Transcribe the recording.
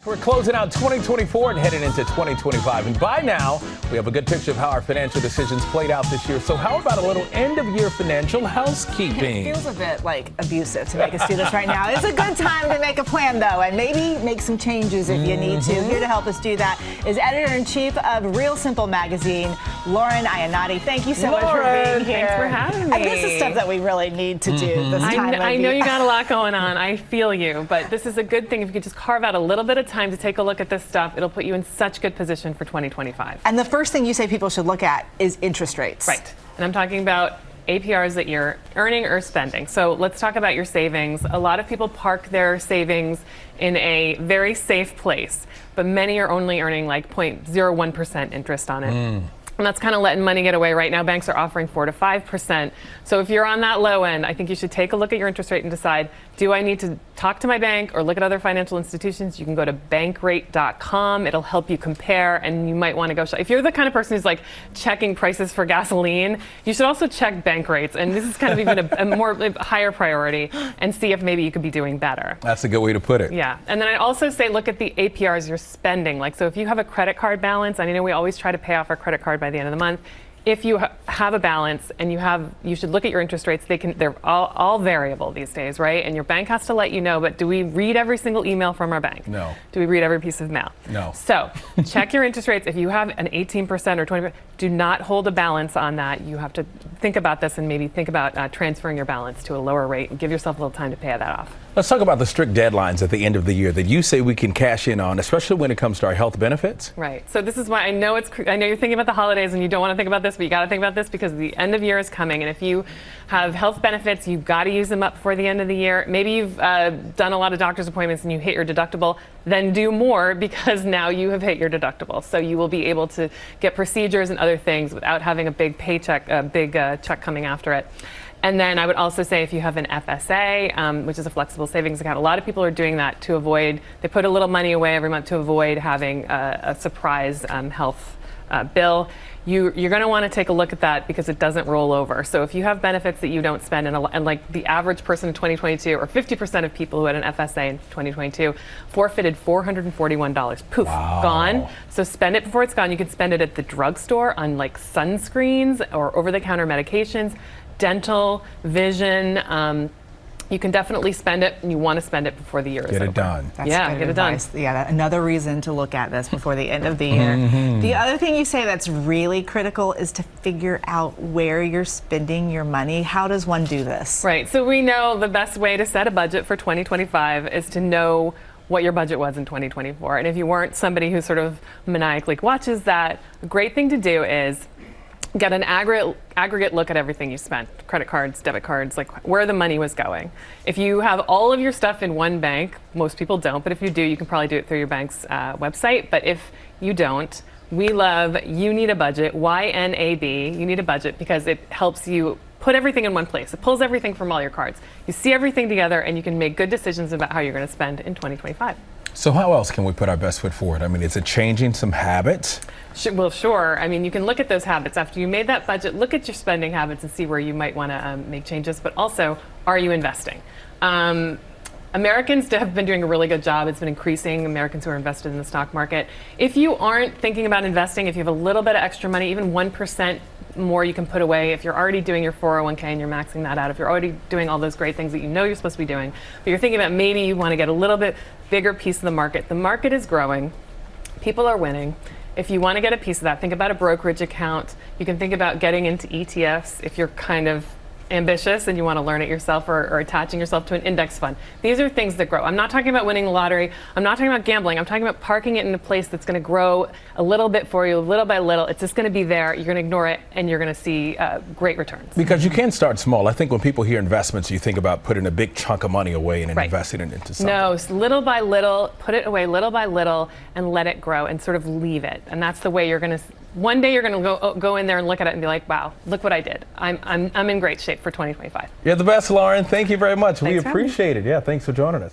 We're closing out 2024 and heading into 2025. And by now, we have a good picture of how our financial decisions played out this year. So how about a little end-of-year financial housekeeping? It feels a bit like abusive to make us do this right now. It's a good time to make a plan, though, and maybe make some changes if you need to. Here to help us do that is Editor-in-Chief of Real Simple Magazine, Lauren Iannotti. Thank you so much for being here. Thanks for having me. And this is stuff that we really need to do this time. I know you got a lot going on. I feel you. But this is a good thing. If you could just carve out a little bit of time to take a look at this stuff, it'll put you in such good position for 2025. And the first thing you say people should look at is interest rates. Right. And I'm talking about APRs that you're earning or spending. So let's talk about your savings. A lot of people park their savings in a very safe place, but many are only earning like 0.01% interest on it. And that's kind of letting money get away. Right now, banks are offering 4 to 5%. So if you're on that low end, I think you should take a look at your interest rate and decide, do I need to talk to my bank or look at other financial institutions? You can go to bankrate.com. It'll help you compare, and you might want to go shop. If you're the kind of person who's like checking prices for gasoline, you should also check bank rates. And this is kind of even a more higher priority, and see if maybe you could be doing better. That's a good way to put it. Yeah. And then I also say look at the APRs you're spending. Like, so if you have a credit card balance, I know we always try to pay off our credit card by the end of the month. If you have a balance and you should look at your interest rates. They're all variable these days, right? And your bank has to let you know, but do we read every single email from our bank? No. Do we read every piece of mail? No. So check your interest rates. If you have an 18% or 20%, do not hold a balance on that. You have to think about this and maybe think about transferring your balance to a lower rate and give yourself a little time to pay that off. Let's talk about the strict deadlines at the end of the year that you say we can cash in on, especially when it comes to our health benefits. Right. So this is why I know you're thinking about the holidays and you don't want to think about this, but you got to think about this because the end of year is coming. And if you have health benefits, you've got to use them up before the end of the year. Maybe you've done a lot of doctor's appointments and you hit your deductible, then do more because now you have hit your deductible. So you will be able to get procedures and other things without having a big paycheck, check coming after it. And then I would also say if you have an FSA, which is a flexible savings account, a lot of people are doing that to avoid, they put a little money away every month to avoid having a surprise health bill. You're going to want to take a look at that because it doesn't roll over. So if you have benefits that you don't spend, and like the average person in 2022, or 50% of people who had an FSA in 2022, forfeited $441. Poof, wow. Gone. So spend it before it's gone. You can spend it at the drugstore on like sunscreens or over-the-counter medications, dental, vision. You can definitely spend it, and you want to spend it before the year is over. Get it done. That's yeah, good get advice. it done. Yeah, another reason to look at this before the end of the year. The other thing you say that's really critical is to figure out where you're spending your money. How does one do this? Right. So we know the best way to set a budget for 2025 is to know what your budget was in 2024. And if you weren't somebody who sort of maniacally watches that, a great thing to do is get an aggregate look at everything you spent, credit cards, debit cards, like where the money was going. If you have all of your stuff in one bank, most people don't, but if you do, you can probably do it through your bank's website. But if you don't, we love You Need a Budget, YNAB, You Need a Budget, because it helps you put everything in one place. It pulls everything from all your cards. You see everything together and you can make good decisions about how you're going to spend in 2025. So how else can we put our best foot forward? I mean, is it changing some habits? Well, sure. I mean, you can look at those habits. After you made that budget, look at your spending habits and see where you might want to make changes. But also, are you investing? Americans have been doing a really good job. It's been increasing Americans who are invested in the stock market. If you aren't thinking about investing, if you have a little bit of extra money, even 1% more you can put away, if you're already doing your 401k and you're maxing that out, if you're already doing all those great things that you know you're supposed to be doing, but you're thinking about maybe you want to get a little bit bigger piece of the market is growing, people are winning. If you want to get a piece of that, think about a brokerage account. You can think about getting into ETFs if you're kind of ambitious and you want to learn it yourself, or attaching yourself to an index fund. These are things that grow. I'm not talking about winning the lottery. I'm not talking about gambling. I'm talking about parking it in a place that's going to grow a little bit for you, little by little. It's just going to be there. You're going to ignore it, and you're going to see great returns. Because you can start small. I think when people hear investments, you think about putting a big chunk of money away and investing it into something. No, little by little, put it away little by little, and let it grow, and sort of leave it. And that's the way you're going to. One day you're going to go in there and look at it and be like, wow, look what I did. I'm in great shape for 2025. You're the best, Lauren. Thank you very much. Thanks we appreciate it. Yeah, thanks for joining us.